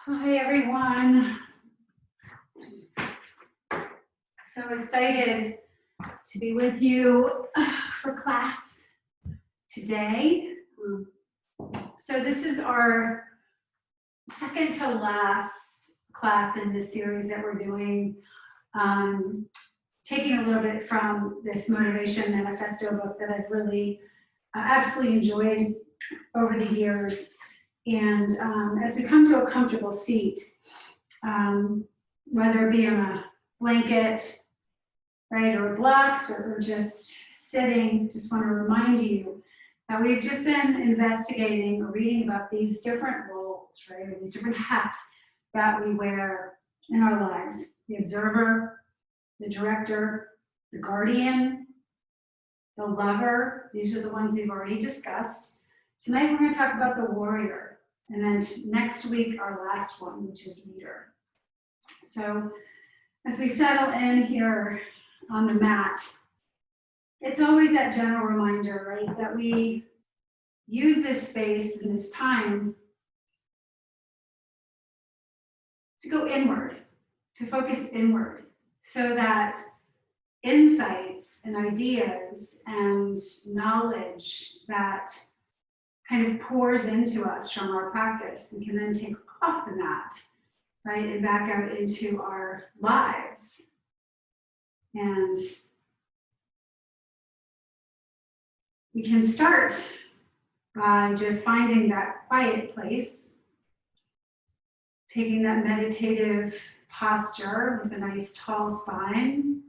Hi, everyone. So excited to be with you for class today. So this is our second to last class in this series that we're doing, taking a little bit from this Motivation Manifesto book that I've really absolutely enjoyed over the years. And as we come to a comfortable seat, whether it be on a blanket, right, or blocks, or just sitting, just want to remind you that we've just been investigating or reading about these different roles, right, or these different hats that we wear in our lives. The observer, the director, the guardian, the lover. These are the ones we've already discussed. Tonight we're going to talk about the warrior. And then next week, our last one, which is leader. So as we settle in here on the mat, it's always that general reminder, right, that we use this space and this time to go inward, to focus inward, so that insights and ideas and knowledge that kind of pours into us from our practice, we can then take off the mat, right, and back out into our lives. And we can start by just finding that quiet place, taking that meditative posture with a nice tall spine,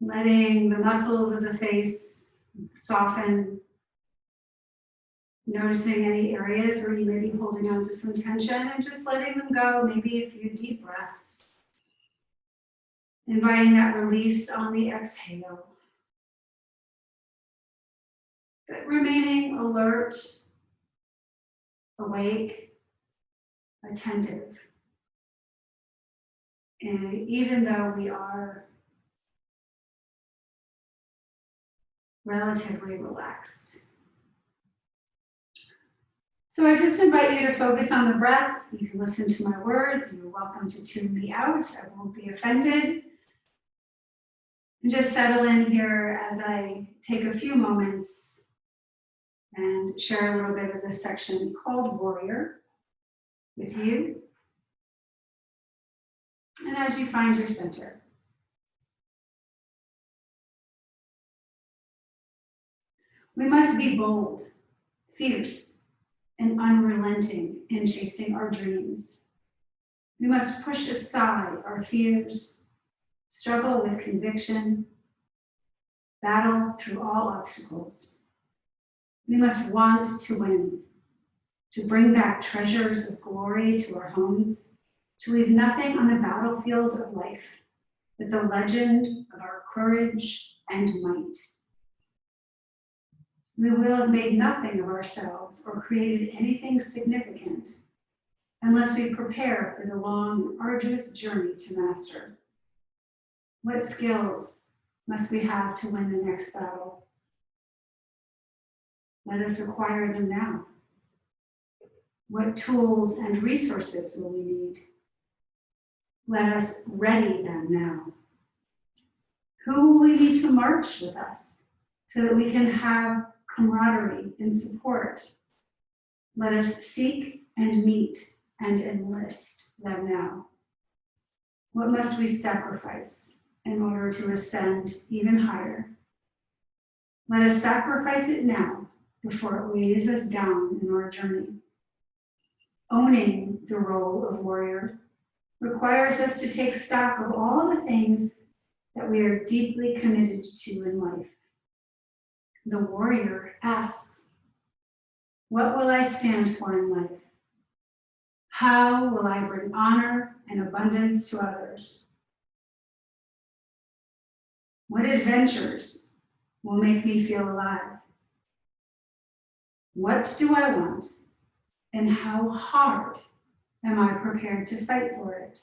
letting the muscles of the face soften, noticing any areas where you may be holding on to some tension and just letting them go, maybe a few deep breaths. Inviting that release on the exhale. But remaining alert, awake, attentive. And even though we are relatively relaxed. So I just invite you to focus on the breath. You can listen to my words. You're welcome to tune me out. I won't be offended. And just settle in here as I take a few moments and share a little bit of this section called Warrior with you. And as you find your center. We must be bold, fierce, and unrelenting in chasing our dreams. We must push aside our fears, struggle with conviction, battle through all obstacles. We must want to win, to bring back treasures of glory to our homes, to leave nothing on the battlefield of life but the legend of our courage and might. We will have made nothing of ourselves or created anything significant unless we prepare for the long and arduous journey to master. What skills must we have to win the next battle? Let us acquire them now. What tools and resources will we need? Let us ready them now. Who will we need to march with us so that we can have camaraderie and support? Let us seek and meet and enlist them now. What must we sacrifice in order to ascend even higher? Let us sacrifice it now before it weighs us down in our journey. Owning the role of warrior requires us to take stock of all the things that we are deeply committed to in life. The warrior asks, what will I stand for in life? How will I bring honor and abundance to others? What adventures will make me feel alive? What do I want? And how hard am I prepared to fight for it?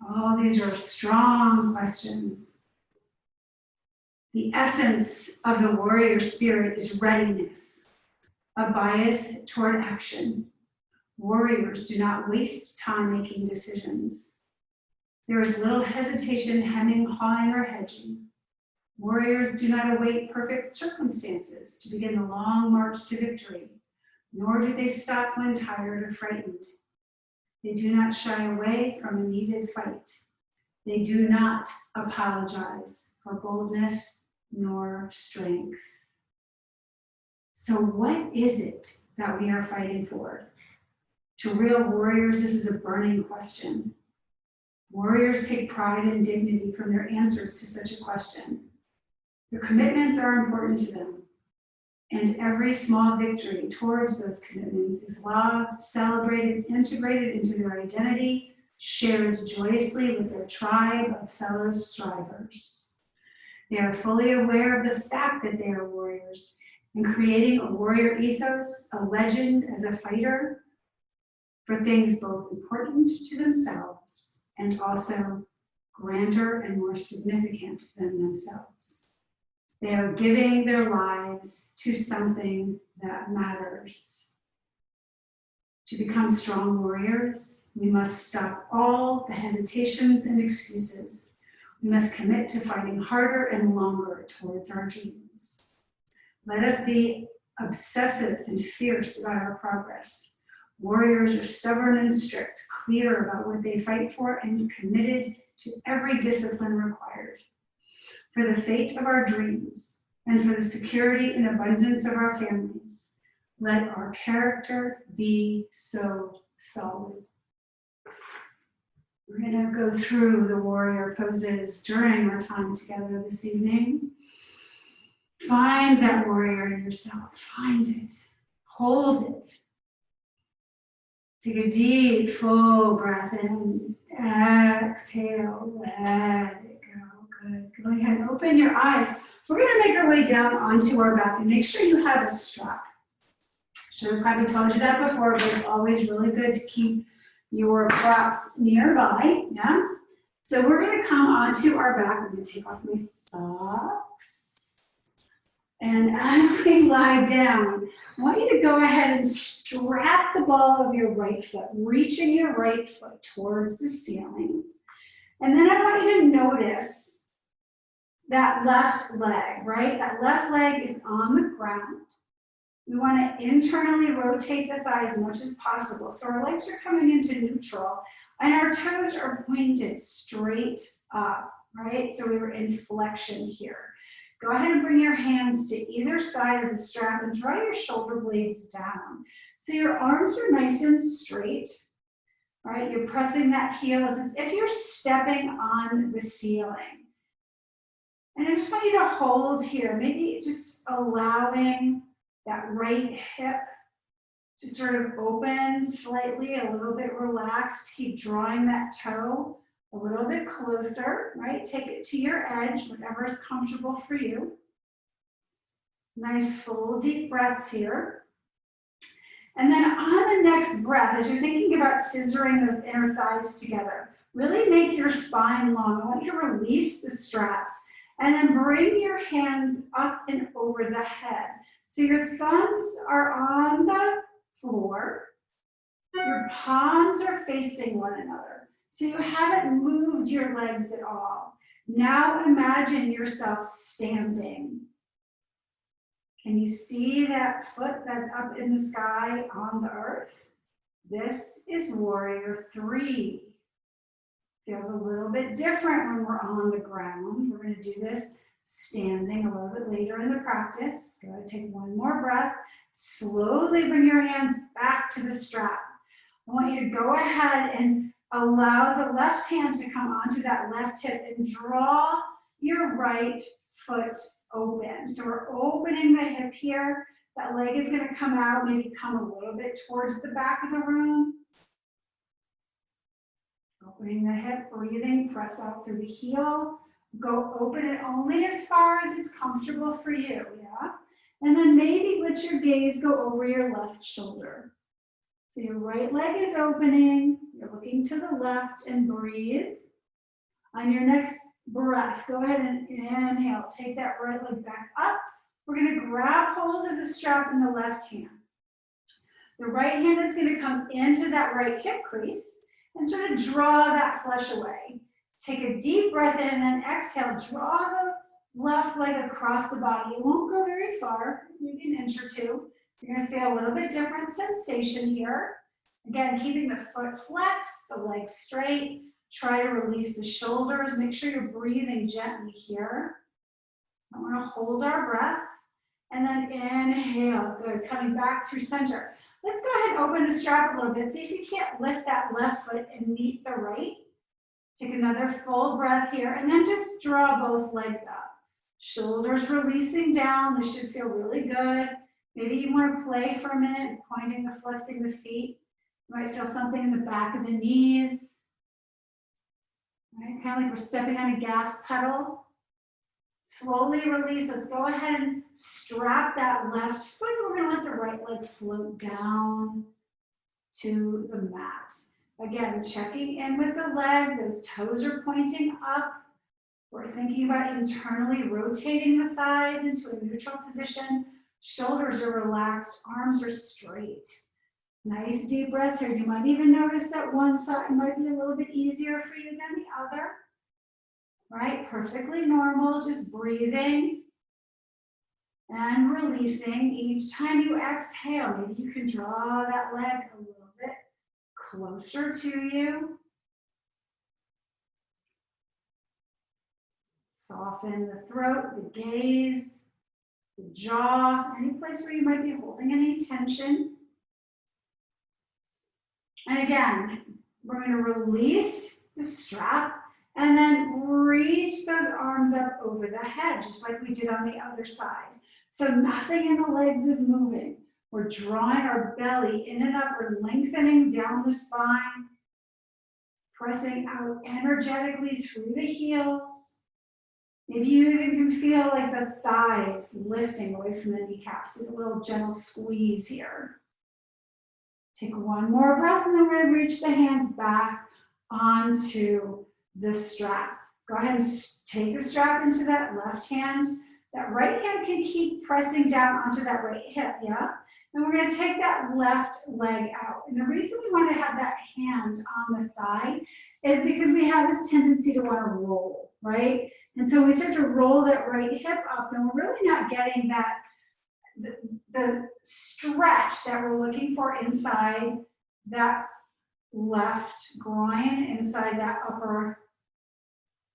All these are strong questions. The essence of the warrior spirit is readiness, a bias toward action. Warriors do not waste time making decisions. There is little hesitation, hemming, hawing, or hedging. Warriors do not await perfect circumstances to begin the long march to victory, nor do they stop when tired or frightened. They do not shy away from a needed fight. They do not apologize for boldness nor strength. So what is it that we are fighting for? To real warriors, this is a burning question. Warriors take pride and dignity from their answers to such a question. Their commitments are important to them, and every small victory towards those commitments is loved, celebrated, integrated into their identity, shared joyously with their tribe of fellow strivers. They are fully aware of the fact that they are warriors, and creating a warrior ethos, a legend as a fighter for things both important to themselves and also grander and more significant than themselves. They are giving their lives to something that matters. To become strong warriors, we must stop all the hesitations and excuses. We must commit to fighting harder and longer towards our dreams. Let us be obsessive and fierce about our progress. Warriors are stubborn and strict, clear about what they fight for, and committed to every discipline required. For the fate of our dreams and for the security and abundance of our families, let our character be so solid. We're going to go through the warrior poses during our time together this evening. Find that warrior in yourself. Find it. Hold it. Take a deep, full breath in. Exhale. Let it go. Good. Go ahead and open your eyes. We're going to make our way down onto our back and make sure you have a strap. Should have probably told you that before, but it's always really good to keep your props nearby. Yeah. So we're going to come onto our back. I'm going to take off my socks. And as we lie down, I want you to go ahead and strap the ball of your right foot, reaching your right foot towards the ceiling. And then I want you to notice that left leg, right? That left leg is on the ground. We want to internally rotate the thigh as much as possible. So our legs are coming into neutral and our toes are pointed straight up, right? So we were in flexion here. Go ahead and bring your hands to either side of the strap and draw your shoulder blades down. So your arms are nice and straight, right? You're pressing that heel as if you're stepping on the ceiling. And I just want you to hold here, maybe just allowing that right hip to sort of open slightly, a little bit relaxed. Keep drawing that toe a little bit closer, right? Take it to your edge, whatever is comfortable for you. Nice full deep breaths here. And then on the next breath, as you're thinking about scissoring those inner thighs together, really make your spine long. I want you to release the straps and then bring your hands up and over the head. So your thumbs are on the floor. Your palms are facing one another. So you haven't moved your legs at all. Now imagine yourself standing. Can you see that foot that's up in the sky on the earth? This is warrior 3. Feels a little bit different when we're on the ground. We're going to do this standing a little bit later in the practice. Go ahead, take one more breath. Slowly bring your hands back to the strap. I want you to go ahead and allow the left hand to come onto that left hip and draw your right foot open. So we're opening the hip here. That leg is going to come out, maybe come a little bit towards the back of the room. Opening the hip, breathing, press out through the heel. Go open it only as far as it's comfortable for you, yeah? And then maybe let your gaze go over your left shoulder. So your right leg is opening, you're looking to the left and breathe. On your next breath, go ahead and inhale. Take that right leg back up. We're going to grab hold of the strap in the left hand. The right hand is going to come into that right hip crease and sort of draw that flesh away. Take a deep breath in and then exhale. Draw the left leg across the body. It won't go very far, maybe an inch or two. You're going to feel a little bit different sensation here. Again, keeping the foot flexed, the legs straight. Try to release the shoulders. Make sure you're breathing gently here. I want to hold our breath. And then inhale. Good. Coming back through center. Let's go ahead and open the strap a little bit. See if you can't lift that left foot and meet the right. Take another full breath here. And then just draw both legs up. Shoulders releasing down. This should feel really good. Maybe you want to play for a minute, pointing or flexing the feet. You might feel something in the back of the knees. Right? Kind of like we're stepping on a gas pedal. Slowly release. Let's go ahead and strap that left foot. We're going to let the right leg float down to the mat. Again, checking in with the leg. Those toes are pointing up. We're thinking about internally rotating the thighs into a neutral position. Shoulders are relaxed. Arms are straight. Nice deep breaths here. You might even notice that one side might be a little bit easier for you than the other. Right? Perfectly normal. Just breathing and releasing. Each time you exhale, maybe you can draw that leg a little bit closer to you. Soften the throat, the gaze, the jaw, any place where you might be holding any tension. And again, we're going to release the strap and then reach those arms up over the head, just like we did on the other side. So nothing in the legs is moving. We're drawing our belly in and up. We're lengthening down the spine, pressing out energetically through the heels. Maybe you even can feel like the thighs lifting away from the kneecaps. So a little gentle squeeze here. Take one more breath and then we're going to reach the hands back onto the strap. Go ahead and take the strap into that left hand. That right hand can keep pressing down onto that right hip, yeah? And we're going to take that left leg out. And the reason we want to have that hand on the thigh is because we have this tendency to want to roll, right? And so when we start to roll that right hip up, then we're really not getting that the stretch that we're looking for inside that left groin, inside that upper,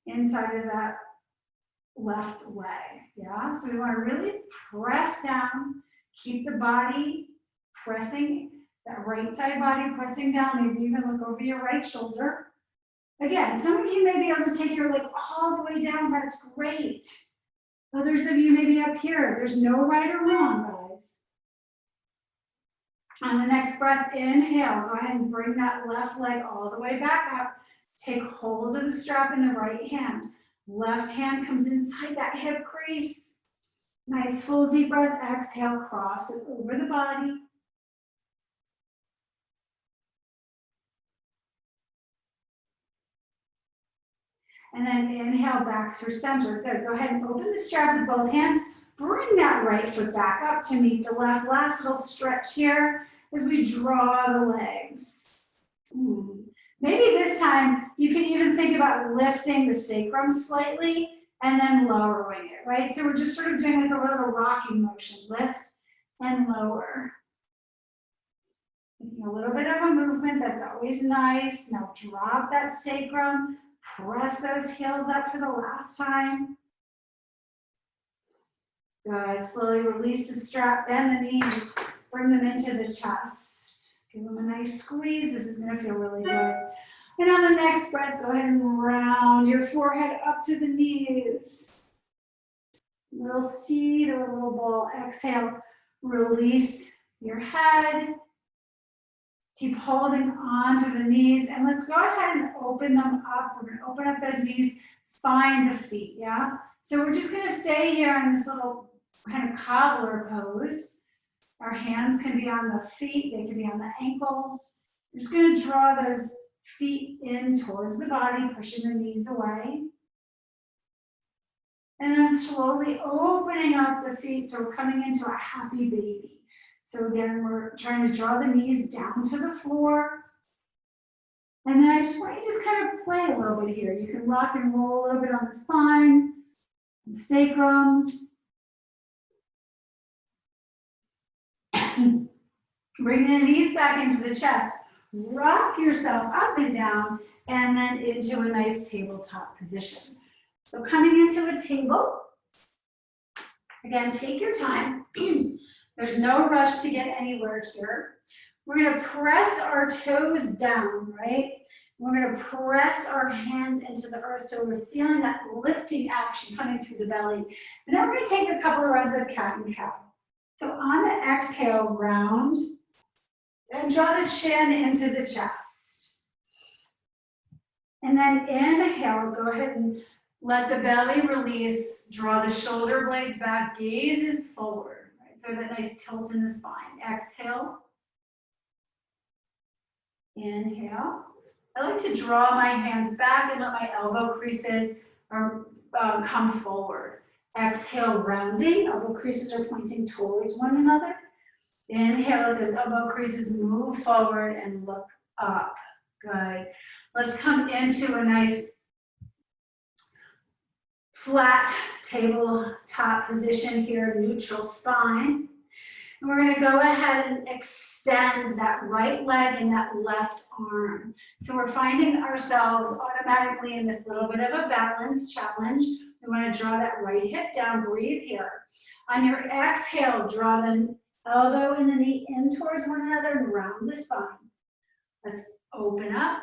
inside of that left leg, yeah? So we want to really press down, keep the body pressing, that right side body pressing down, maybe even look over your right shoulder. Again, some of you may be able to take your leg all the way down, that's great. Others of you may be up here. There's no right or wrong, guys. On the next breath, inhale. Go ahead and bring that left leg all the way back up. Take hold of the strap in the right hand. Left hand comes inside that hip crease. Nice full deep breath. Exhale, cross it over the body. And then inhale back through center. Good. Go ahead and open the strap with both hands. Bring that right foot back up to meet the left. Last little stretch here as we draw the legs. Maybe this time you can even think about lifting the sacrum slightly and then lowering it, right? So we're just sort of doing like a little rocking motion. Lift and lower. Making a little bit of a movement. That's always nice. Now drop that sacrum. Press those heels up for the last time. Good. Slowly release the strap, bend the knees, bring them into the chest. Give them a nice squeeze. This is going to feel really good. And on the next breath, go ahead and round your forehead up to the knees. Little seed or a little ball. Exhale. Release your head. Keep holding on to the knees, and let's go ahead and open them up. We're going to open up those knees, find the feet, yeah? So we're just going to stay here in this little kind of cobbler pose. Our hands can be on the feet, they can be on the ankles. We're just going to draw those feet in towards the body, pushing the knees away. And then slowly opening up the feet, so we're coming into a happy baby. So again, we're trying to draw the knees down to the floor. And then I just want you to just kind of play a little bit here. You can rock and roll a little bit on the spine, the sacrum. Bring the knees back into the chest. Rock yourself up and down, and then into a nice tabletop position. So coming into a table, again, take your time. There's no rush to get anywhere here. We're gonna press our toes down, right? We're gonna press our hands into the earth so we're feeling that lifting action coming through the belly. And then we're gonna take a couple of rounds of cat and cow. So on the exhale, round, and draw the chin into the chest. And then inhale, go ahead and let the belly release, draw the shoulder blades back, gaze is forward, right? So that nice tilt in the spine. Exhale. Inhale. I like to draw my hands back and let my elbow creases come forward. Exhale, rounding. Elbow creases are pointing towards one another. Inhale, let those elbow creases move forward and look up. Good. Let's come into a nice flat tabletop position here, neutral spine. And we're going to go ahead and extend that right leg and that left arm. So we're finding ourselves automatically in this little bit of a balance challenge. We want to draw that right hip down, breathe here. On your exhale, draw the elbow and the knee in towards one another and round the spine. Let's open up.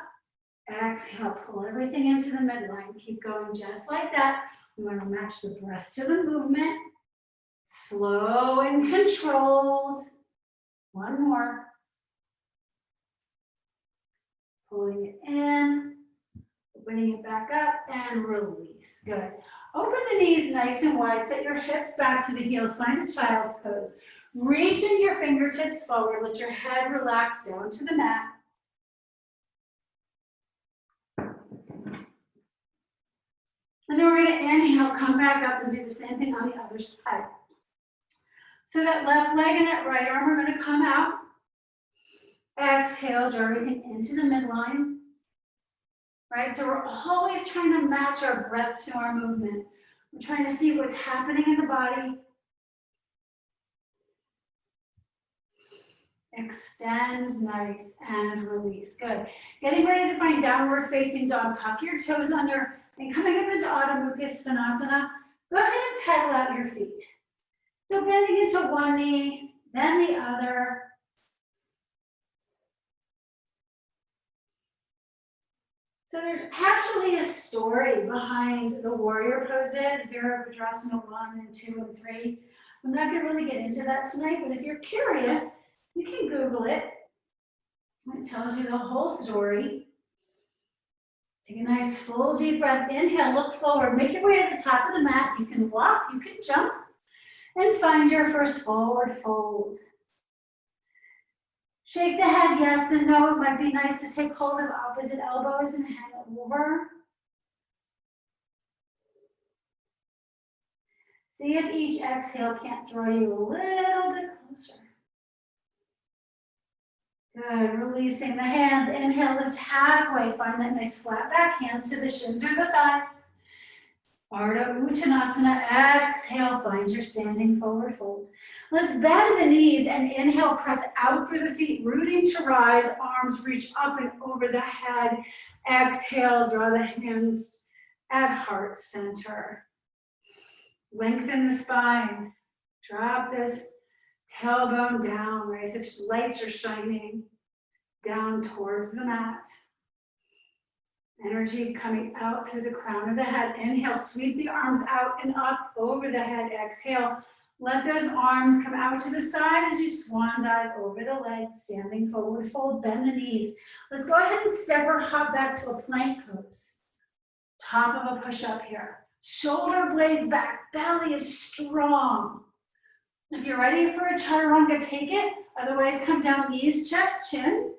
Exhale, pull everything into the midline. Keep going just like that. We want to match the breath to the movement. Slow and controlled. One more. Pulling it in, opening it back up, and release. Good. Open the knees nice and wide. Set your hips back to the heels. Find a child's pose. Reaching your fingertips forward. Let your head relax down to the mat. And then we're going to inhale, come back up and do the same thing on the other side. So that left leg and that right arm are going to come out. Exhale, draw everything into the midline. Right, so we're always trying to match our breath to our movement. We're trying to see what's happening in the body. Extend, nice, and release. Good. Getting ready to find downward facing dog. Tuck your toes under and coming up into Adho Mukha Svanasana. Go ahead and pedal out your feet. So bending into one knee, then the other. So there's actually a story behind the warrior poses, Virabhadrasana 1 and 2 and 3. I'm not going to really get into that tonight, but if you're curious, you can Google it. It tells you the whole story. Take a nice full deep breath. Inhale, look forward. Make your way to the top of the mat. You can walk, you can jump, and find your first forward fold. Shake the head yes and no. It might be nice to take hold of opposite elbows and head over. See if each exhale can't draw you a little bit closer. Good, releasing the hands. Inhale, lift halfway. Find that nice flat back, hands to the shins or the thighs. Ardha Uttanasana, exhale, find your standing forward fold. Let's bend the knees and inhale, press out through the feet, rooting to rise, arms reach up and over the head. Exhale, draw the hands at heart center. Lengthen the spine, drop this tailbone down, right, as if lights are shining down towards the mat. Energy coming out through the crown of the head. Inhale, sweep the arms out and up over the head. Exhale, let those arms come out to the side as you swan dive over the legs, standing forward fold, bend the knees. Let's go ahead and step or hop back to a plank pose. Top of a push-up here. Shoulder blades back, belly is strong. If you're ready for a chaturanga, take it. Otherwise, come down, knees, chest, chin.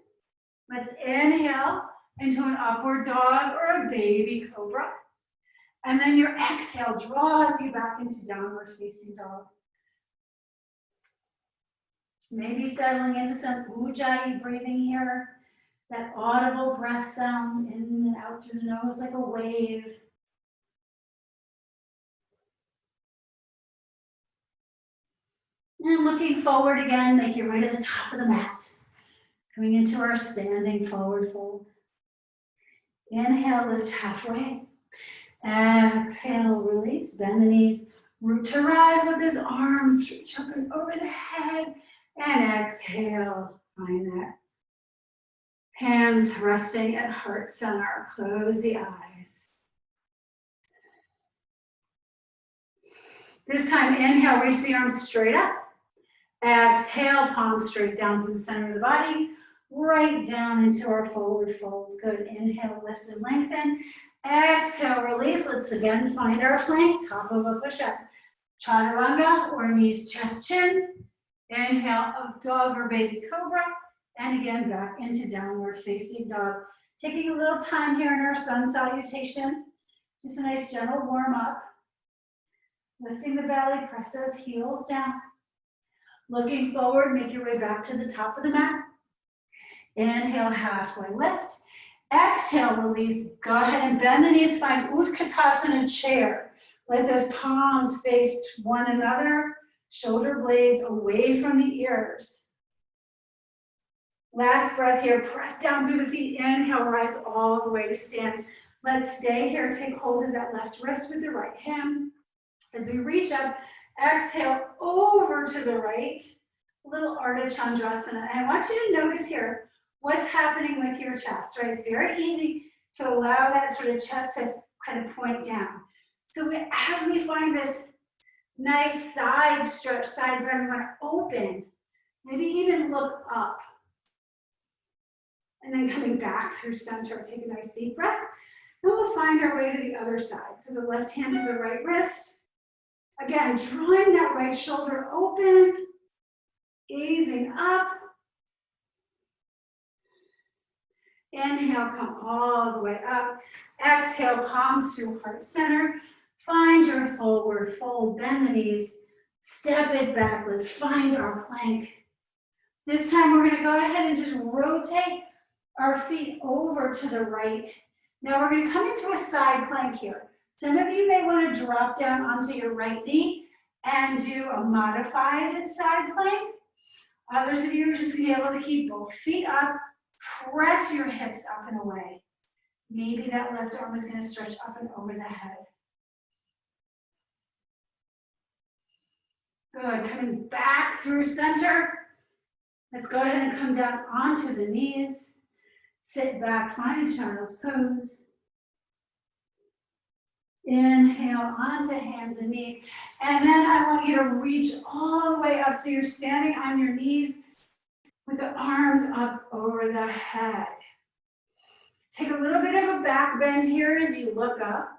Let's inhale into an upward dog or a baby cobra. And then your exhale draws you back into downward facing dog. Maybe settling into some ujjayi breathing here. That audible breath sound in and out through the nose like a wave. And looking forward again, make your way to the top of the mat. Coming into our standing forward fold. Inhale, lift halfway. Exhale, release, bend the knees. Root to rise with his arms, reach up and over the head. And exhale, find that. Hands resting at heart center. Close the eyes. This time, inhale, reach the arms straight up. Exhale, palms straight down from the center of the body. Right down into our forward fold. Good. Inhale, lift and lengthen. Exhale, release. Let's again find our plank, top of a push-up. Chaturanga or knees, chest, chin. Inhale, up dog or baby cobra. And again, back into downward facing dog. Taking a little time here in our sun salutation. Just a nice gentle warm up. Lifting the belly, press those heels down. Looking forward, make your way back to the top of the mat. Inhale, halfway lift. Exhale, release. Go ahead and bend the knees, find Utkatasana chair. Let those palms face one another, shoulder blades away from the ears. Last breath here, press down through the feet. Inhale, rise all the way to stand. Let's stay here, take hold of that left wrist with the right hand. As we reach up, exhale over to the right, a little Ardha Chandrasana. And I want you to notice here what's happening with your chest, right? It's very easy to allow that sort of chest to kind of point down. So as we find this nice side stretch, side bend, we want to open, maybe even look up. And then coming back through center, take a nice deep breath. And we'll find our way to the other side. So the left hand to the right wrist. Again, drawing that right shoulder open, gazing up. Inhale, come all the way up. Exhale, palms through heart center. Find your forward fold, bend the knees, step it back. Let's find our plank. This time we're going to go ahead and just rotate our feet over to the right. Now we're going to come into a side plank here. Some of you may want to drop down onto your right knee and do a modified side plank. Others of you are just going to be able to keep both feet up, press your hips up and away. Maybe that left arm is going to stretch up and over the head. Good, coming back through center. Let's go ahead and come down onto the knees. Sit back, find a child's pose. Inhale onto hands and knees. And then I want you to reach all the way up so you're standing on your knees with the arms up over the head. Take a little bit of a back bend here as you look up.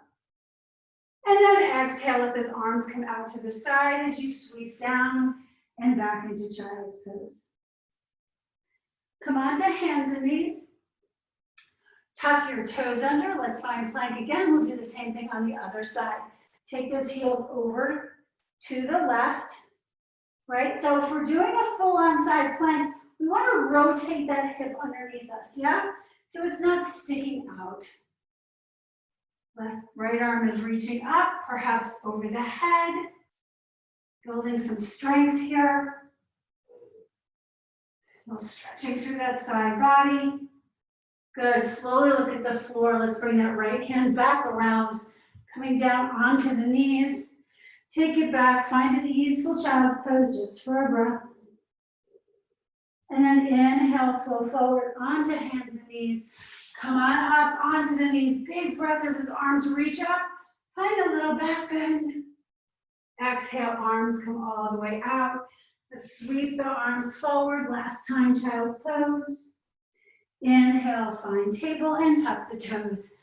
And then exhale, let those arms come out to the side as you sweep down and back into child's pose. Come on to hands and knees. Tuck your toes under. Let's find plank again. We'll do the same thing on the other side. Take those heels over to the left, right? So if we're doing a full-on side plank, we want to rotate that hip underneath us, yeah? So it's not sticking out. Right arm is reaching up, perhaps over the head. Building some strength here. We're stretching through that side body. Good, slowly look at the floor. Let's bring that right hand back around, coming down onto the knees. Take it back, find an easeful child's pose just for a breath. And then inhale, flow forward onto hands and knees. Come on up onto the knees. Big breath as his arms reach up. Find a little back bend. Exhale, arms come all the way out. Let's sweep the arms forward. Last time, child's pose. Inhale, find table and tuck the toes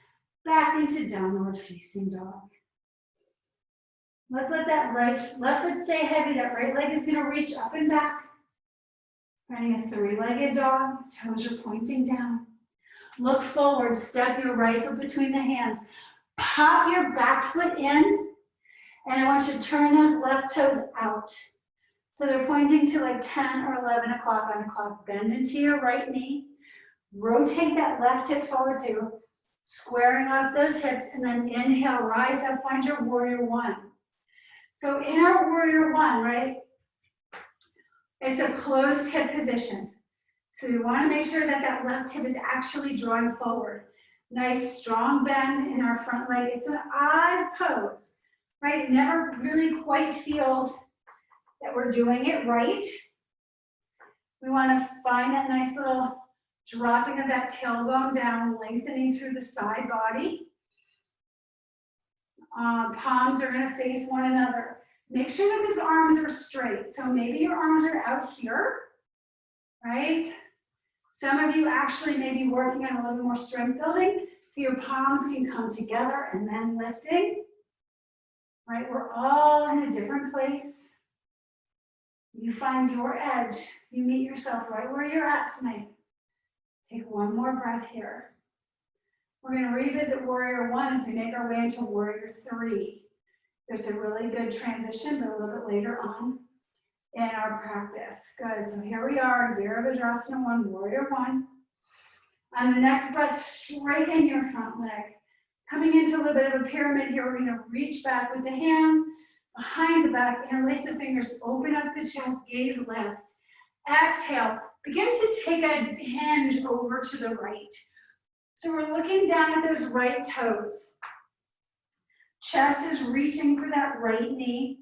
back into downward facing dog. Let's let that left foot stay heavy. That right leg is going to reach up and back. Finding a three-legged dog. Toes are pointing down. Look forward. Step your right foot between the hands. Pop your back foot in. And I want you to turn those left toes out. So they're pointing to like 10 or 11 o'clock on the clock. Bend into your right knee. Rotate that left hip forward too, squaring off those hips, and then inhale, rise up, find your warrior one. So in our warrior one, right, it's a closed hip position. So we want to make sure that that left hip is actually drawing forward. Nice strong bend in our front leg. It's an odd pose, right? It never really quite feels that we're doing it right. We want to find that nice little dropping of that tailbone down, lengthening through the side body. Palms are going to face one another. Make sure that these arms are straight. So maybe your arms are out here, right? Some of you actually may be working on a little more strength building, so your palms can come together and then lifting, right? We're all in a different place. You find your edge. You meet yourself right where you're at tonight. Take one more breath here. We're going to revisit Warrior One as we make our way into Warrior Three. There's a really good transition, but a little bit later on in our practice. Good, so here we are, Virabhadrasana 1, Warrior One. On the next breath, straighten your front leg. Coming into a little bit of a pyramid here, we're going to reach back with the hands behind the back, interlace the fingers, open up the chest, gaze left. Exhale, begin to take a hinge over to the right. So we're looking down at those right toes. Chest is reaching for that right knee.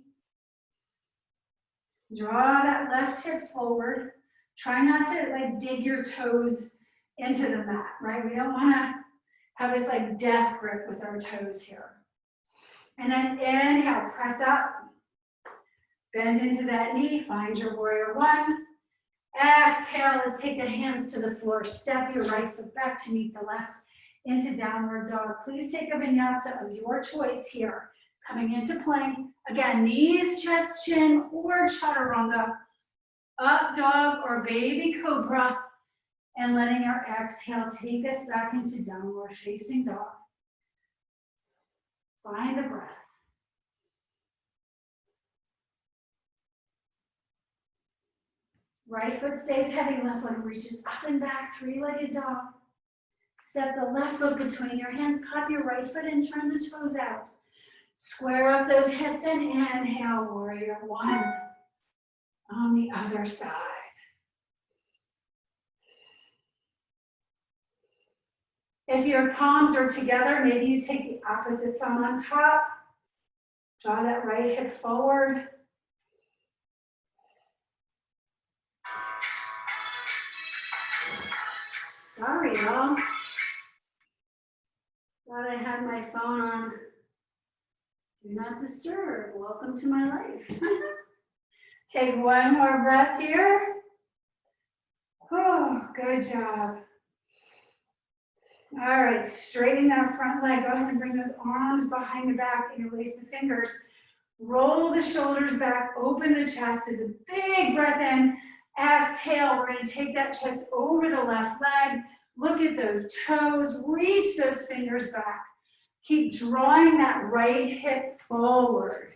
Draw that left hip forward. Try not to like dig your toes into the mat, right? We don't want to have this like death grip with our toes here. And then inhale, press up. Bend into that knee, find your Warrior One. Exhale, let's take the hands to the floor. Step your right foot back to meet the left into downward dog. Please take a vinyasa of your choice here. Coming into plank. Again, knees, chest, chin, or chaturanga. Up dog or baby cobra. And letting our exhale take us back into downward facing dog. Find the breath. Right foot stays heavy, left leg reaches up and back, three-legged dog. Step the left foot between your hands, pop your right foot and turn the toes out. Square up those hips and inhale, Warrior One. On the other side. If your palms are together, maybe you take the opposite thumb on top. Draw that right hip forward. Sorry, y'all. Thought I had my phone on. Do not disturb. Welcome to my life. Take one more breath here. Oh, good job. All right, straighten our front leg. Go ahead and bring those arms behind the back, interlace the fingers. Roll the shoulders back, open the chest. There's a big breath in. Exhale, we're going to take that chest over the left leg. Look at those toes, reach those fingers back. Keep drawing that right hip forward.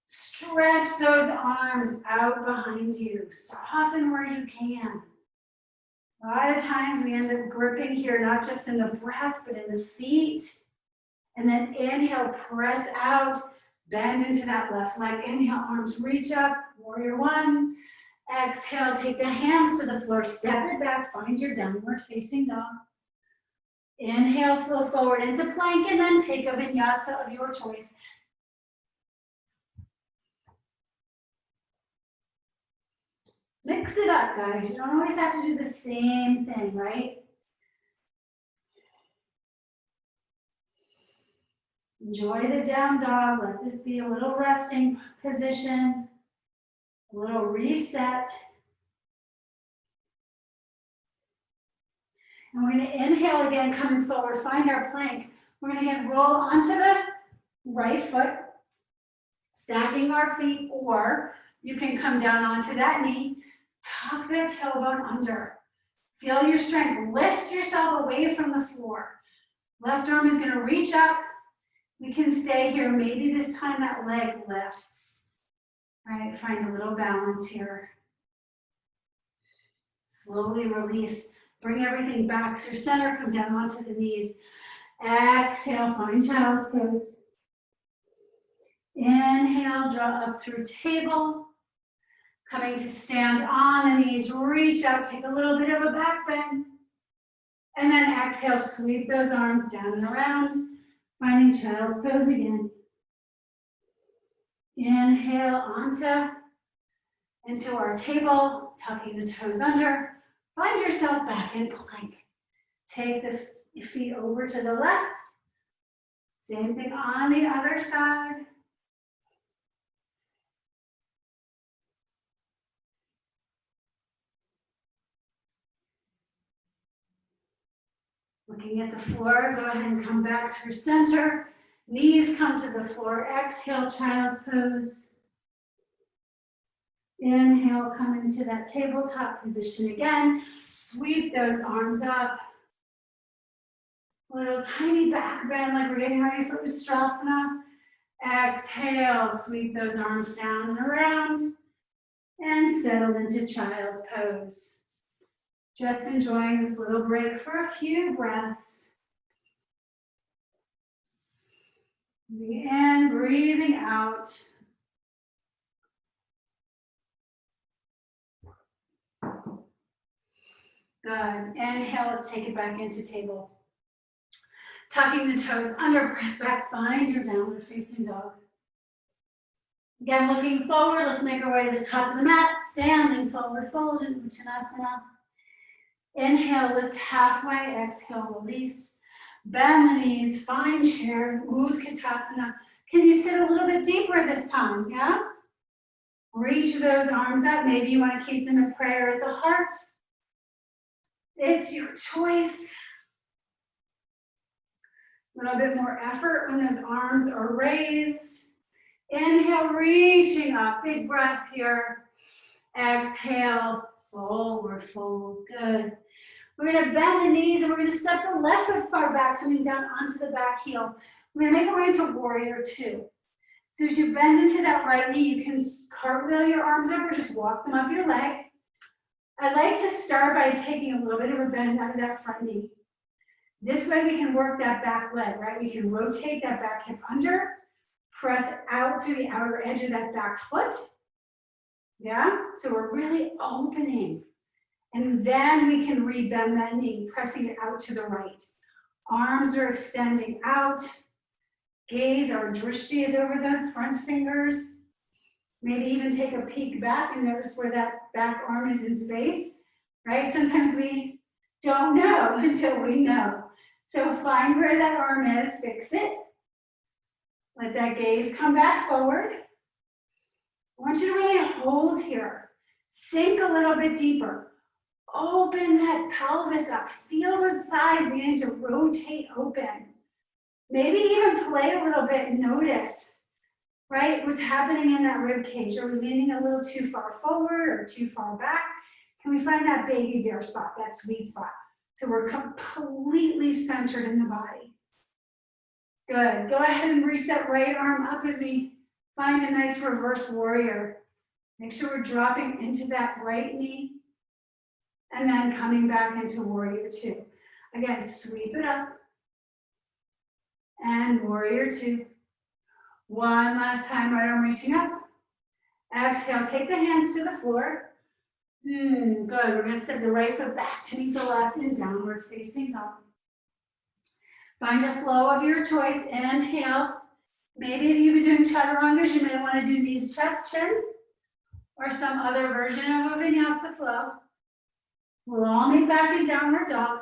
Stretch those arms out behind you. Soften where you can. A lot of times we end up gripping here, not just in the breath, but in the feet. And then inhale, press out, bend into that left leg. Inhale, arms reach up, Warrior One. Exhale, take the hands to the floor, step it back, find your downward facing dog. Inhale, flow forward into plank, and then take a vinyasa of your choice. Mix it up, guys. You don't always have to do the same thing, right? Enjoy the down dog. Let this be a little resting position, a little reset. And we're going to inhale again, coming forward, find our plank. We're going to again roll onto the right foot, stacking our feet, or you can come down onto that knee, tuck that tailbone under. Feel your strength, lift yourself away from the floor. Left arm is gonna reach up. We can stay here. Maybe this time that leg lifts, right? Find a little balance here. Slowly release. Bring everything back through center. Come down onto the knees. Exhale, find child's pose. Inhale, draw up through table. Coming to stand on the knees. Reach out, take a little bit of a back bend. And then exhale, sweep those arms down and around. Finding child's pose again. Inhale into our table, tucking the toes under. Find yourself back in plank. Take the feet over to the left. Same thing on the other side. Looking at the floor, go ahead and come back through center. Knees come to the floor. Exhale, child's pose. Inhale, come into that tabletop position again. Sweep those arms up. A little tiny back bend like we're getting ready for Ustrasana. Exhale, sweep those arms down and around. And settle into child's pose. Just enjoying this little break for a few breaths. Breathing in, breathing out. Good. Inhale, let's take it back into table. Tucking the toes under, press back, find your downward facing dog. Again, looking forward, let's make our way to the top of the mat, standing forward fold in Uttanasana. Inhale, lift halfway, exhale, release. Bend the knees, find chair, Utkatasana. Can you sit a little bit deeper this time, yeah? Reach those arms up. Maybe you want to keep them in prayer at the heart. It's your choice. A little bit more effort when those arms are raised. Inhale, reaching up, big breath here. Exhale, forward fold, good. We're gonna bend the knees and we're gonna step the left foot far back, coming down onto the back heel. We're gonna make our way into warrior two. So as you bend into that right knee, you can cartwheel your arms up or just walk them up your leg. I like to start by taking a little bit of a bend out of that front knee. This way we can work that back leg, right? We can rotate that back hip under, press out through the outer edge of that back foot. Yeah, so we're really opening. And then we can re-bend that knee, pressing it out to the right. Arms are extending out. Gaze, our drishti is over the front fingers. Maybe even take a peek back and notice where that back arm is in space, right? Sometimes we don't know until we know. So find where that arm is, fix it. Let that gaze come back forward. I want you to really hold here. Sink a little bit deeper. Open that pelvis up. Feel those thighs beginning to rotate open. Maybe even play a little bit and notice, right, what's happening in that rib cage. Are we leaning a little too far forward or too far back? Can we find that baby bear spot, that sweet spot? So we're completely centered in the body. Good. Go ahead and reach that right arm up as we find a nice reverse warrior. Make sure we're dropping into that right knee and then coming back into warrior two. Again, sweep it up and warrior two. One last time, right arm reaching up. Exhale, take the hands to the floor. Good, we're gonna step the right foot back to meet the left in downward facing dog. Find a flow of your choice, inhale. Maybe if you've been doing chaturangas, you may wanna do knees, chest, chin, or some other version of a vinyasa flow. We'll all meet back in downward dog.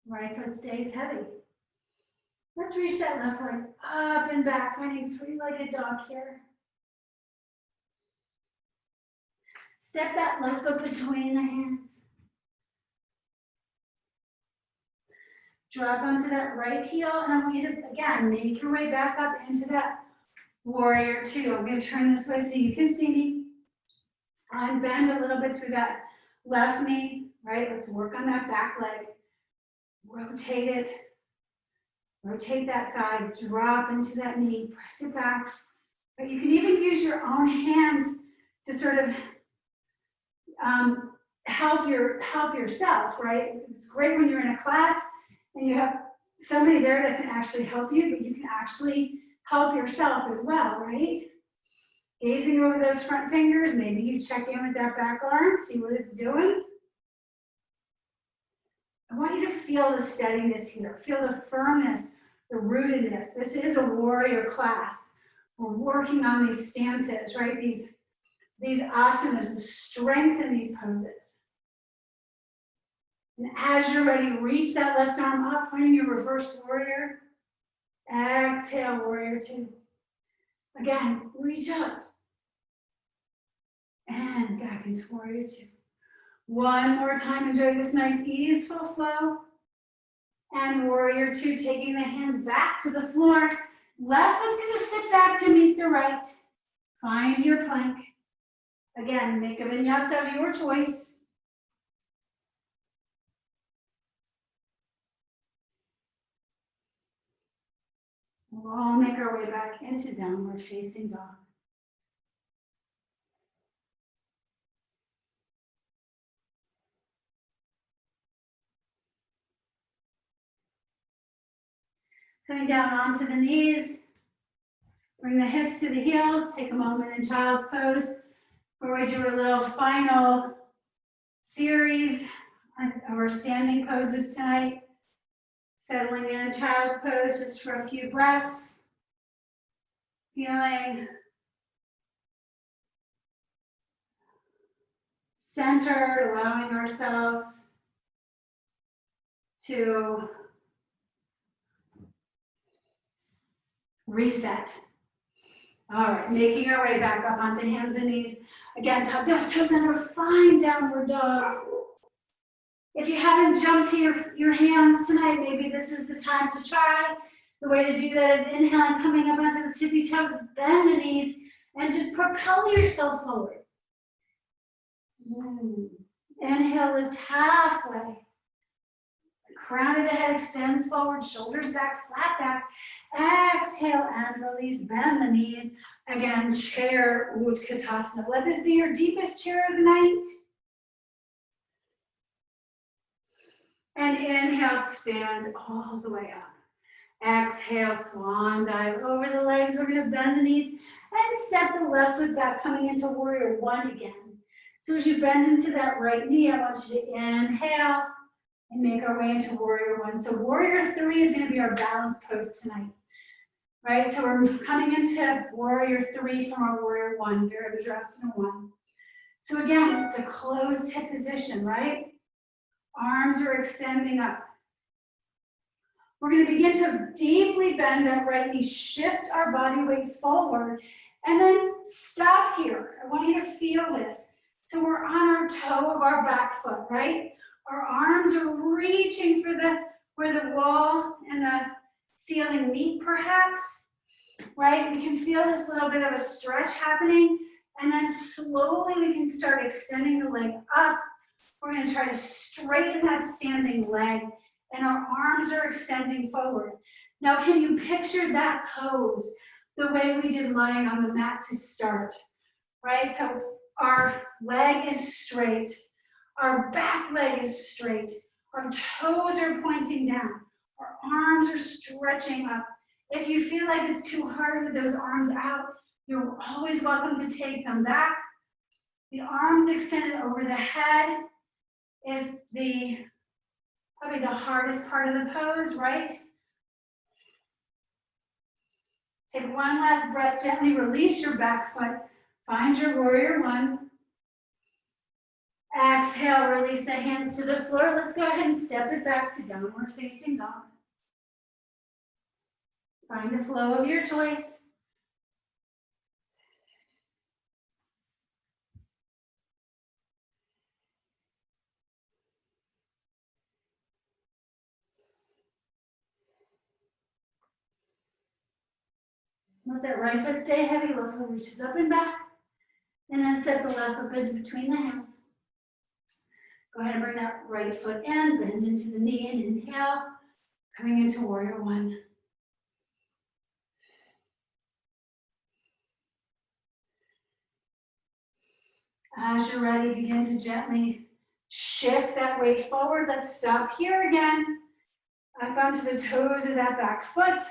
Right foot stays heavy. Let's reach that left leg up and back, finding three-legged dog here. Step that left foot between the hands. Drop onto that right heel, and I want you to, again, make your way back up into that Warrior two. I'm going to turn this way so you can see me. I'm bend a little bit through that left knee, right? Let's work on that back leg. Rotate it. Rotate that thigh. Drop into that knee. Press it back. But you can even use your own hands to sort of help yourself, right? It's great when you're in a class and you have somebody there that can actually help you, but you can actually help yourself as well, right? Gazing over those front fingers, maybe you check in with that back arm, see what it's doing. I want you to feel the steadiness here, feel the firmness, the rootedness. This is a warrior class. We're working on these stances, right? These asanas, the strength in these poses. And as you're ready, reach that left arm up, finding your reverse warrior. Exhale, warrior two. Again, reach up. And back into warrior two. One more time, enjoy this nice easeful flow. And warrior two, taking the hands back to the floor. Left foot's gonna sit back to meet the right. Find your plank. Again, make a vinyasa of your choice. We'll all make our way back into downward facing dog. Coming down onto the knees. Bring the hips to the heels. Take a moment in child's pose where we do a little final series of our standing poses tonight. Settling in child's pose just for a few breaths. Feeling centered, allowing ourselves to reset. All right, making our way back up onto hands and knees. Again, tuck those toes under, find downward dog. If you haven't jumped to your hands tonight, maybe this is the time to try. The way to do that is inhaling, coming up onto the tippy toes, bend the knees, and just propel yourself forward. Inhale, lift halfway. The crown of the head extends forward, shoulders back, flat back. Exhale and release, bend the knees. Again, chair Utkatasana. Let this be your deepest chair of the night. And inhale, stand all the way up. Exhale, swan dive over the legs. We're gonna bend the knees and step the left foot back, coming into warrior one again. So as you bend into that right knee, I want you to inhale and make our way into warrior one. So warrior three is gonna be our balance pose tonight, right? So we're coming into warrior three from our warrior one, Virabhadrasana one. So again, it's a closed hip position, right? Arms are extending up. We're going to begin to deeply bend that right knee, shift our body weight forward, and then stop here. I want you to feel this. So we're on our toe of our back foot, right? Our arms are reaching for where the wall and the ceiling meet, perhaps, right? We can feel this little bit of a stretch happening, and then slowly we can start extending the leg up. We're going to try to straighten that standing leg, and our arms are extending forward. Now, can you picture that pose the way we did lying on the mat to start, right? So our leg is straight, our back leg is straight, our toes are pointing down, our arms are stretching up. If you feel like it's too hard with those arms out, you're always welcome to take them back. The arms extended over the head is probably the hardest part of the pose, right? Take one last breath, gently release your back foot, find your warrior one. Exhale, release the hands to the floor. Let's go ahead and step it back to downward facing dog. Find a flow of your choice. Let that right foot stay heavy, left foot reaches up and back. And then step the left foot in between the hands. Go ahead and bring that right foot in, bend into the knee and inhale, coming into warrior one. As you're ready, begin to gently shift that weight forward. Let's stop here again. Up onto the toes of that back foot.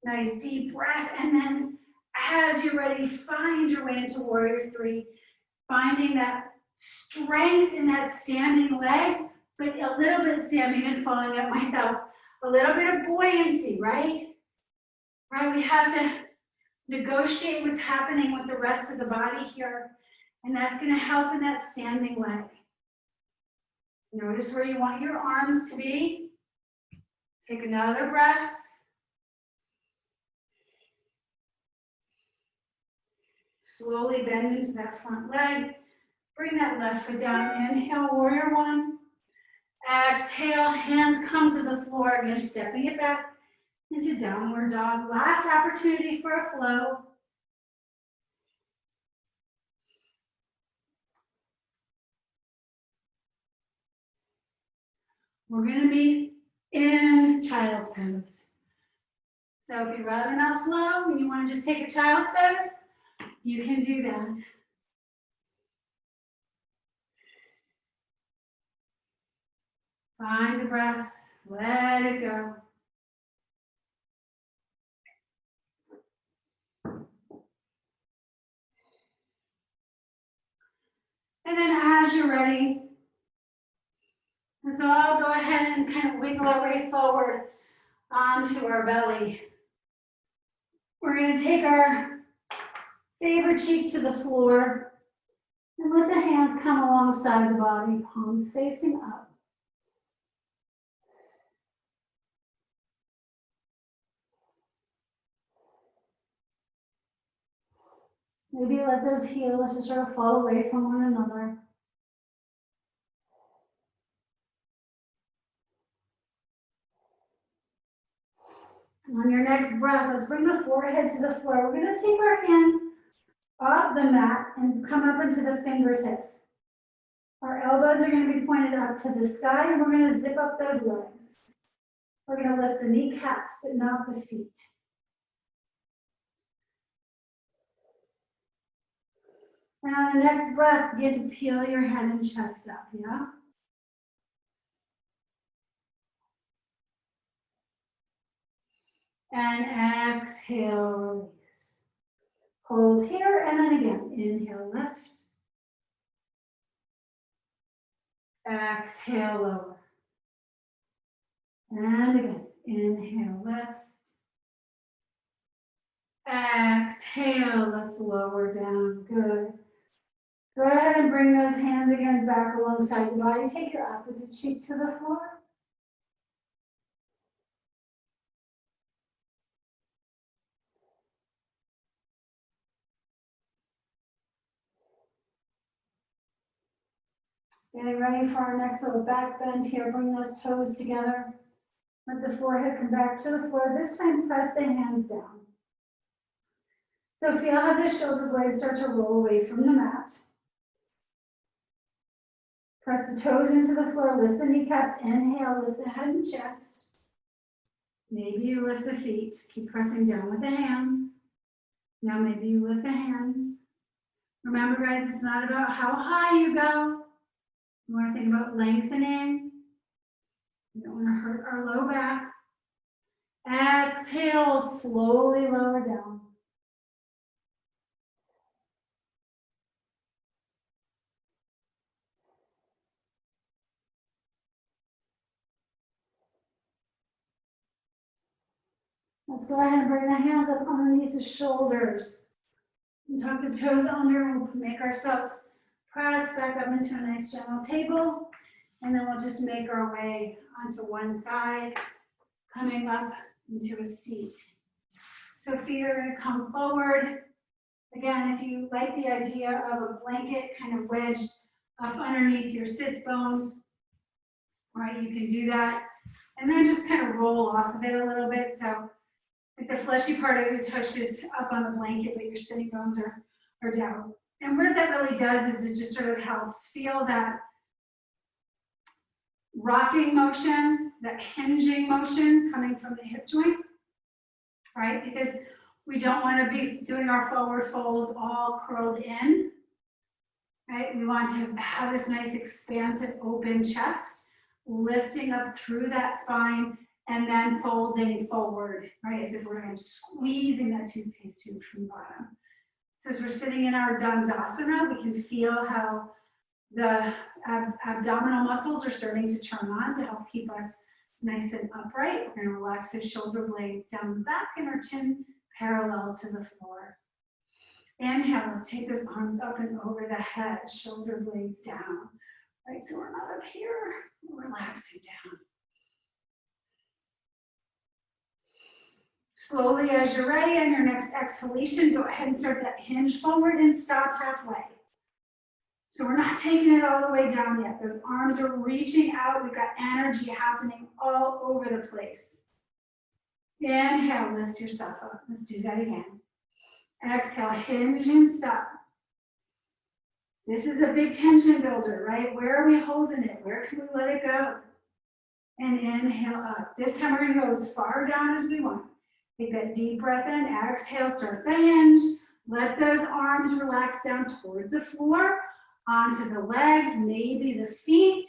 Nice deep breath. And then as you're ready, find your way into warrior three. Finding that strength in that standing leg, but a little bit standing and falling up myself. A little bit of buoyancy, right? Right, we have to negotiate what's happening with the rest of the body here. And that's gonna help in that standing leg. Notice where you want your arms to be. Take another breath. Slowly bend into that front leg. Bring that left foot down. Inhale, warrior one. Exhale, hands come to the floor. Again, stepping it back into downward dog. Last opportunity for a flow. We're gonna be in child's pose. So if you'd rather not flow and you wanna just take a child's pose, you can do that. Find the breath, let it go. And then as you're ready, let's all go ahead and kind of wiggle our way forward onto our belly. We're gonna take our favorite cheek to the floor and let the hands come alongside the body, palms facing up. Maybe let those heels just sort of fall away from one another. On your next breath, let's bring the forehead to the floor. We're going to take our hands off the mat and come up into the fingertips. Our elbows are going to be pointed up to the sky, and we're going to zip up those legs. We're going to lift the kneecaps, but not the feet. And on the next breath, begin to peel your head and chest up, yeah? And exhale, release. Hold here, and then again, inhale, lift. Exhale, lower. And again, inhale, lift. Exhale, let's lower down, good. Go ahead and bring those hands again back alongside the body. Take your opposite cheek to the floor. Getting ready for our next little back bend here. Bring those toes together. Let the forehead come back to the floor. This time, press the hands down. So feel how the shoulder blades start to roll away from the mat. Press the toes into the floor. Lift the kneecaps. Inhale, lift the head and chest. Maybe you lift the feet. Keep pressing down with the hands. Now maybe you lift the hands. Remember, guys, it's not about how high you go. You want to think about lengthening. You don't want to hurt our low back. Exhale, slowly lower down. Let's go ahead and bring the hands up underneath the shoulders. And tuck the toes under. We'll make ourselves press back up into a nice gentle table. And then we'll just make our way onto one side, coming up into a seat. So feet are going to come forward. Again, if you like the idea of a blanket kind of wedged up underneath your sits bones, right, you can do that. And then just kind of roll off of it a little bit. So Like the fleshy part of your tush is up on the blanket, but your sitting bones are down. And what that really does is it just sort of helps feel that rocking motion, that hinging motion coming from the hip joint, right? Because we don't want to be doing our forward folds all curled in, right? We want to have this nice expansive open chest, lifting up through that spine and then folding forward, right? As if we're squeezing that toothpaste tube from the bottom. So as we're sitting in our Dandasana, we can feel how the abdominal muscles are starting to turn on to help keep us nice and upright. We're going to relax those shoulder blades down the back and our chin parallel to the floor. Inhale, let's take those arms up and over the head, shoulder blades down. Right, so we're not up here, we're relaxing down. Slowly, as you're ready, on your next exhalation, go ahead and start that hinge forward and stop halfway. So we're not taking it all the way down yet. Those arms are reaching out. We've got energy happening all over the place. Inhale, lift yourself up. Let's do that again. Exhale, hinge and stop. This is a big tension builder, right? Where are we holding it? Where can we let it go? And inhale up. This time we're going to go as far down as we want. Take that deep breath in. Exhale, start the hinge. Let those arms relax down towards the floor, onto the legs, maybe the feet.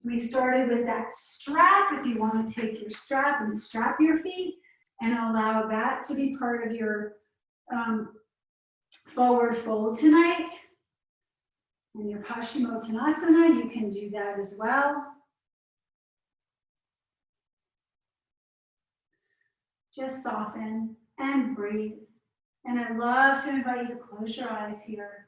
We started with that strap. If you want to take your strap and strap your feet and allow that to be part of your forward fold tonight. And your Paschimottanasana, you can do that as well. Just soften and breathe. And I'd love to invite you to close your eyes here.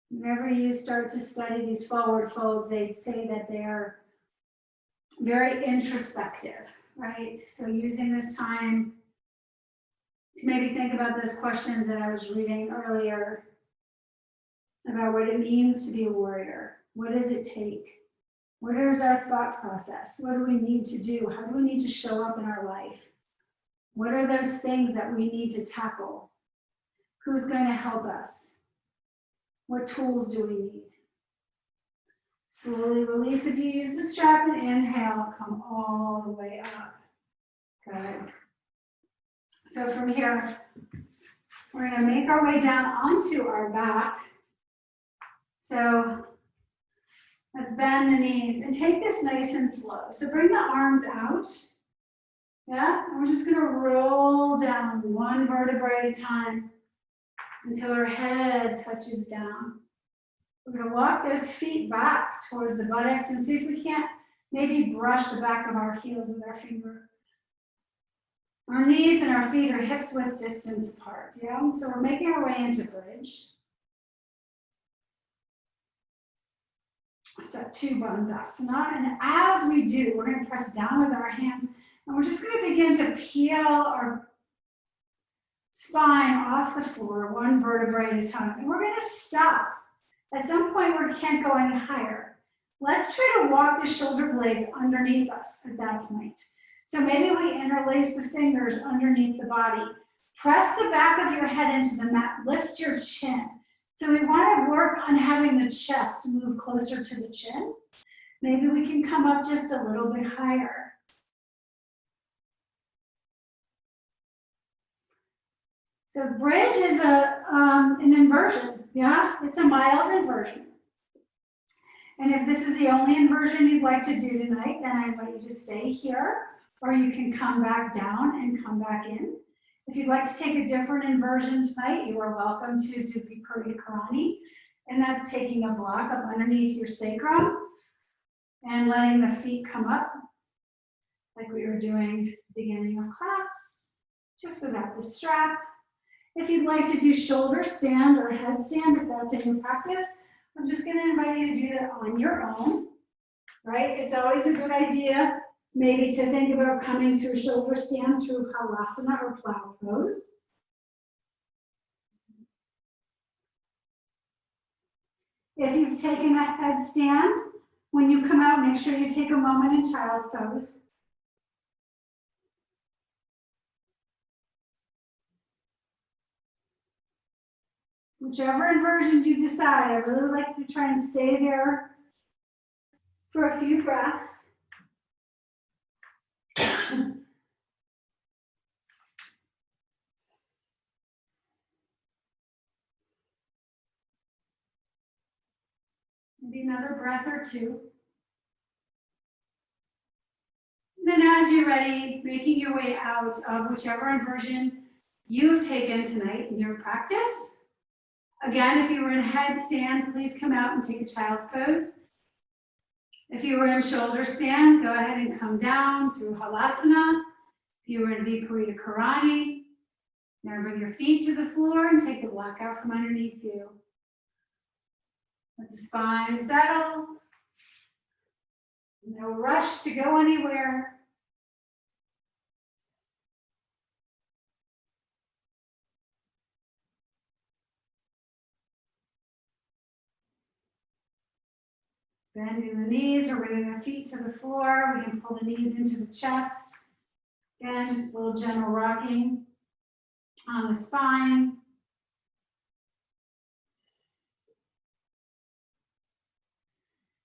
Whenever you start to study these forward folds, they'd say that they're very introspective, right? So using this time to maybe think about those questions that I was reading earlier about what it means to be a warrior. What does it take? What is our thought process? What do we need to do? How do we need to show up in our life? What are those things that we need to tackle? Who's going to help us? What tools do we need? Slowly release if you use the strap and inhale, come all the way up. Good. So from here, we're going to make our way down onto our back. So let's bend the knees and take this nice and slow. So bring the arms out. Yeah, and we're just going to roll down one vertebrae at a time until our head touches down. We're going to walk those feet back towards the buttocks and see if we can't maybe brush the back of our heels with our finger. Our knees and our feet are hips width distance apart. Yeah, so we're making our way into bridge. Step 2, Bandhasana. And as we do, we're going to press down with our hands and we're just going to begin to peel our spine off the floor, one vertebrae at a time. And we're going to stop. At some point, we can't go any higher. Let's try to walk the shoulder blades underneath us at that point. So maybe we interlace the fingers underneath the body. Press the back of your head into the mat. Lift your chin. So we want to work on having the chest move closer to the chin. Maybe we can come up just a little bit higher. So bridge is an inversion. Yeah, it's a mild inversion. And if this is the only inversion you'd like to do tonight, then I invite you to stay here, or you can come back down and come back in. If you'd like to take a different inversion tonight, you are welcome to do Viparita Karani, and that's taking a block up underneath your sacrum and letting the feet come up like we were doing at the beginning of class, just without the strap. If you'd like to do shoulder stand or headstand, if that's in your practice, I'm just going to invite you to do that on your own, right? It's always a good idea maybe to think about coming through shoulder stand through Halasana or plow pose. If you've taken a headstand, When you come out, make sure you take a moment in child's pose. Whichever inversion you decide, I really like to try and stay there for a few breaths. Maybe another breath or two. And then as you're ready, making your way out of whichever inversion you've taken tonight in your practice. Again, if you were in headstand, please come out and take a child's pose. If you were in shoulder stand, go ahead and come down through halasana. If you were in viparita karani, now bring your feet to the floor and take the block out from underneath you. Let the spine settle. No rush to go anywhere. Bending the knees or bringing the feet to the floor. We can pull the knees into the chest. Again, just a little gentle rocking on the spine.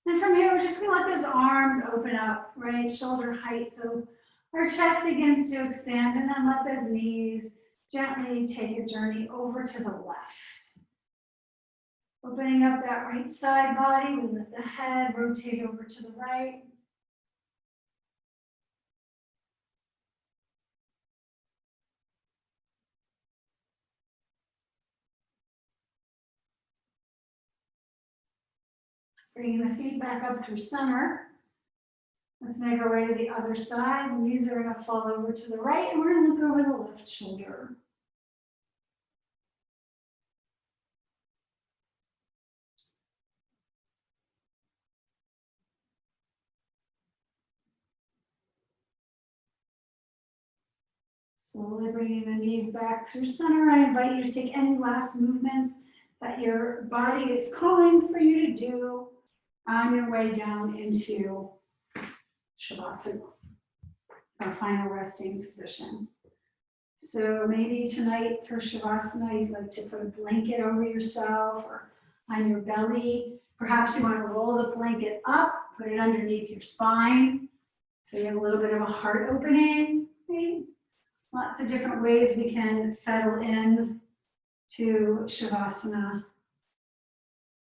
And from here, we're just gonna let those arms open up, right? Shoulder height, so our chest begins to expand, and then let those knees gently take a journey over to the left. Opening up that right side body, we let the head rotate over to the right. Bringing the feet back up through center. Let's make our way to the other side. The knees are gonna fall over to the right, and we're gonna look over the left shoulder. Slowly bringing the knees back through center. I invite you to take any last movements that your body is calling for you to do on your way down into Shavasana, our final resting position. So maybe tonight for Shavasana, you'd like to put a blanket over yourself or on your belly. Perhaps you want to roll the blanket up, put it underneath your spine. So you have a little bit of a heart opening, right? Lots of different ways we can settle in to Shavasana.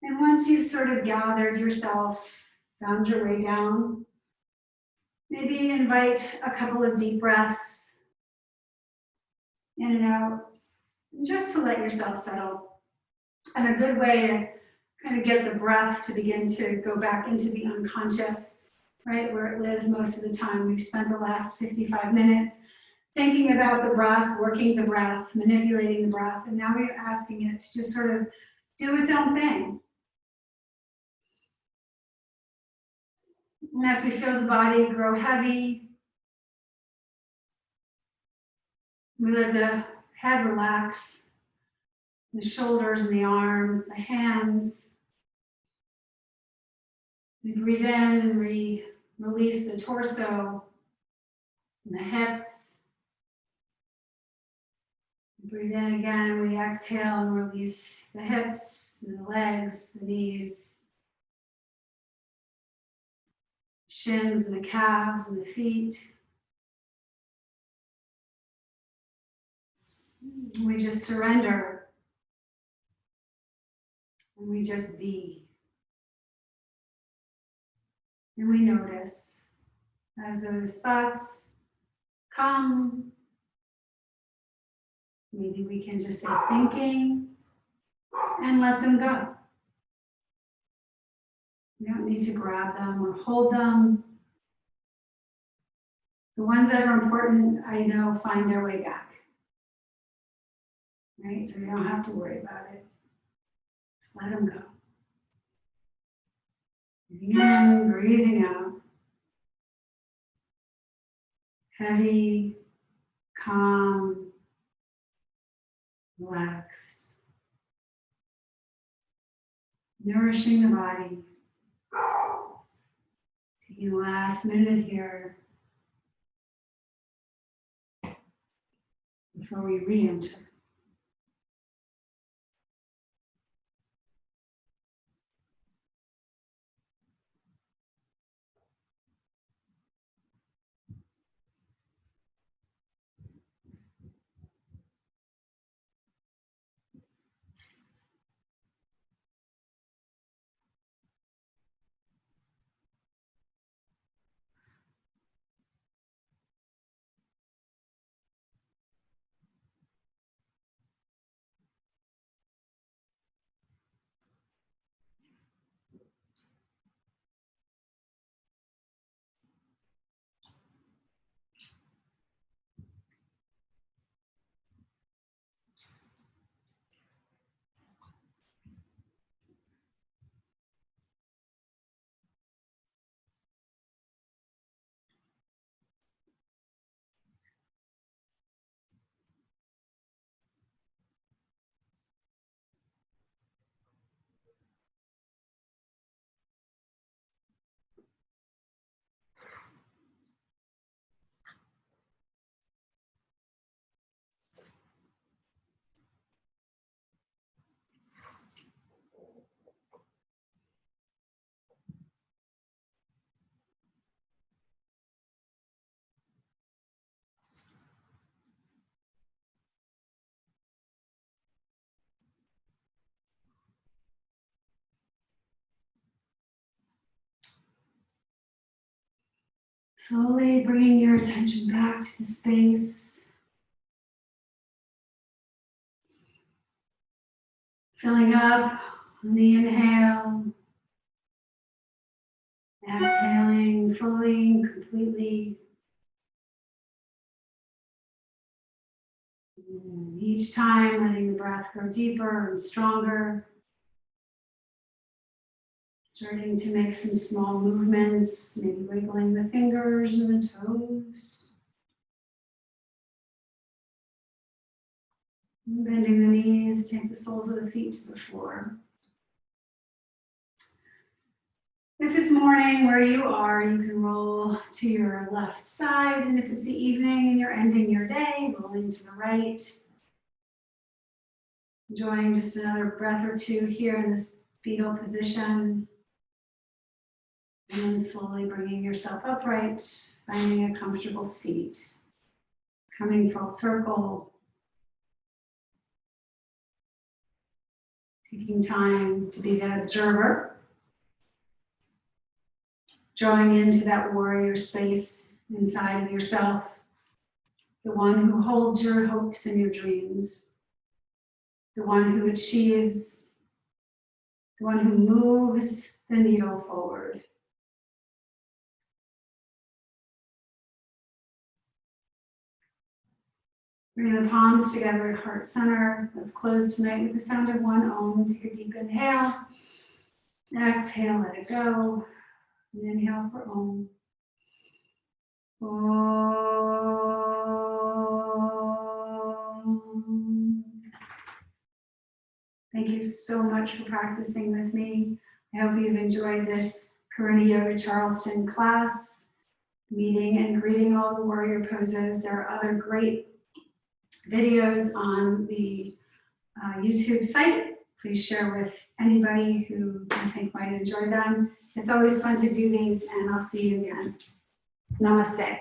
And once you've sort of gathered yourself, found your way down, maybe invite a couple of deep breaths in and out, just to let yourself settle. And a good way to kind of get the breath to begin to go back into the unconscious, right, where it lives most of the time. We've spent the last 55 minutes thinking about the breath, working the breath, manipulating the breath, and now we're asking it to just sort of do its own thing. And as we feel the body grow heavy, we let the head relax, the shoulders and the arms, the hands. We breathe in and release the torso and the hips. Breathe in again, and we exhale and release the hips, and the legs, the knees, shins and the calves and the feet. We just surrender, and we just be. And we notice as those thoughts come. Maybe we can just say thinking and let them go. We don't need to grab them or hold them. The ones that are important, I know, find their way back. Right? So we don't have to worry about it. Just let them go. Breathing in, breathing out. Heavy, calm, relaxed. Nourishing the body. Taking the last minute here before we re-enter. Slowly bringing your attention back to the space. Filling up on the inhale. Exhaling fully and completely. And each time letting the breath go deeper and stronger. Starting to make some small movements, maybe wiggling the fingers and the toes. And bending the knees, take the soles of the feet to the floor. If it's morning where you are, you can roll to your left side. And if it's the evening and you're ending your day, rolling to the right. Enjoying just another breath or two here in this fetal position. And then slowly bringing yourself upright, finding a comfortable seat. Coming full circle. Taking time to be the observer. Drawing into that warrior space inside of yourself. The one who holds your hopes and your dreams. The one who achieves. The one who moves the needle forward. Bring the palms together at heart center. Let's close tonight with the sound of one Om. Take a deep inhale. Exhale, let it go. And inhale for Om. Om. Thank you so much for practicing with me. I hope you've enjoyed this Karuna Yoga Charleston class, meeting and greeting all the warrior poses. There are other great videos on the YouTube site. Please share with anybody who you think might enjoy them. It's always fun to do these, and I'll see you again. Namaste.